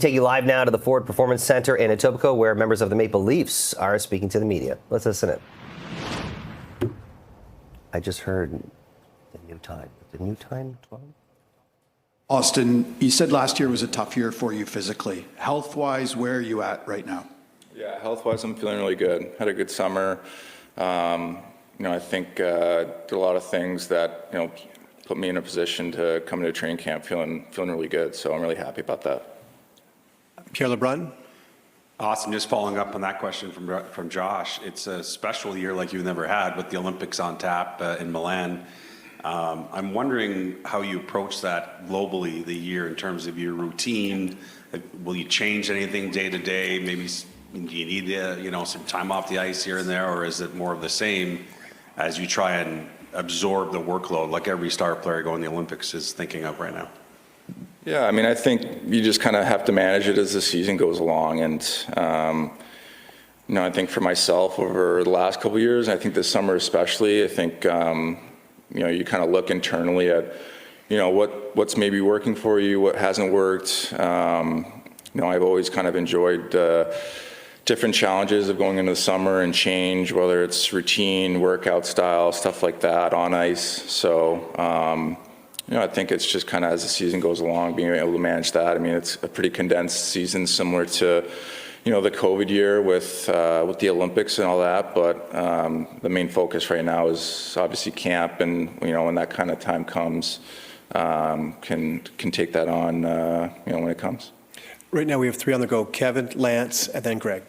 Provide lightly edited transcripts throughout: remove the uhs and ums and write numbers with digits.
take you live now to the Ford Performance Center in Etobicoke, where members of the Maple Leafs are speaking to the media. Let's listen in. I just heard the new time. The new time, 12? Auston, you said last year was a tough year for you physically. Health-wise, where are you at right now? Yeah, health-wise, I'm feeling really good. Had a good summer. I think did a lot of things that put me in a position to come into training camp feeling really good. So I'm really happy about that. Pierre LeBrun. Austin, just following up on that question from Josh, it's a special year like you've never had with the Olympics on tap in Milan. I'm wondering how you approach that globally, the year, in terms of your routine. Will you change anything day to day? Maybe do you need some time off the ice here and there, or is it more of the same as you try and absorb the workload like every star player going to the Olympics is thinking of right now? Yeah, I think you just kind of have to manage it as the season goes along. And, I think for myself over the last couple of years, I think this summer especially, I think, you kind of look internally at, what's maybe working for you, what hasn't worked. I've always kind of enjoyed different challenges of going into the summer and change, whether it's routine, workout style, stuff like that on ice. So, I think it's just kind of as the season goes along, being able to manage that. It's a pretty condensed season, similar to, the COVID year with the Olympics and all that. But the main focus right now is obviously camp, and when that kind of time comes, can take that on, when it comes. Right now we have three on the go: Kevin, Lance, and then Greg.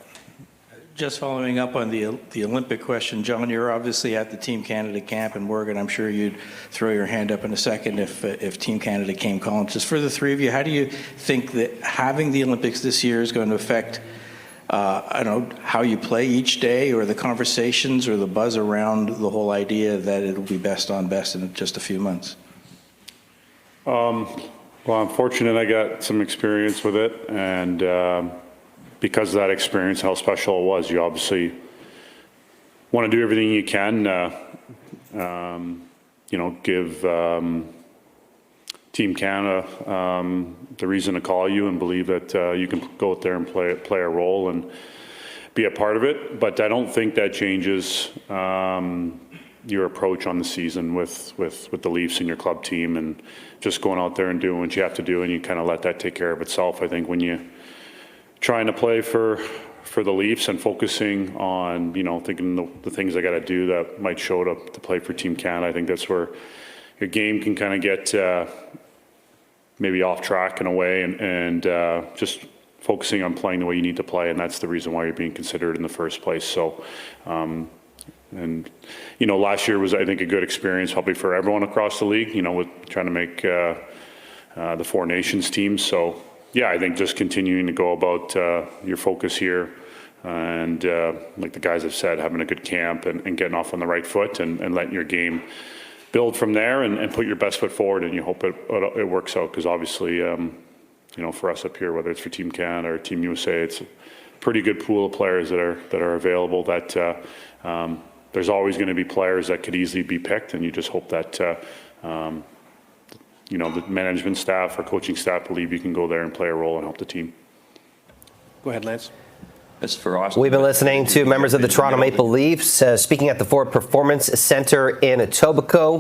Just following up on the Olympic question, John, you're obviously at the Team Canada camp in Morgan. I'm sure you'd throw your hand up in a second if Team Canada came calling. Just for the three of you, how do you think that having the Olympics this year is going to affect, how you play each day, or the conversations or the buzz around the whole idea that it'll be best on best in just a few months? Well, I'm fortunate I got some experience with it, and because of that experience, how special it was, you obviously want to do everything you can, give Team Canada the reason to call you and believe that you can go out there and play a role and be a part of it. But I don't think that changes your approach on the season with the Leafs and your club team, and just going out there and doing what you have to do, and you kind of let that take care of itself. I think when you trying to play for the Leafs and focusing on, thinking the things I got to do that might show to play for Team Canada, I think that's where your game can kind of get maybe off track in a way, and just focusing on playing the way you need to play, and that's the reason why you're being considered in the first place. So, last year was, I think, a good experience probably for everyone across the league, with trying to make the Four Nations teams. So, yeah, I think just continuing to go about your focus here, and like the guys have said, having a good camp and getting off on the right foot, and letting your game build from there, and put your best foot forward, and you hope it works out, because obviously, for us up here, whether it's for Team Canada or Team USA, it's a pretty good pool of players that are available. That there's always going to be players that could easily be picked, and you just hope that the management staff or coaching staff believe you can go there and play a role and help the team. Go ahead, Lance. As for Auston, we've been listening to members of the Toronto Maple Leafs speaking at the Ford Performance Center in Etobicoke.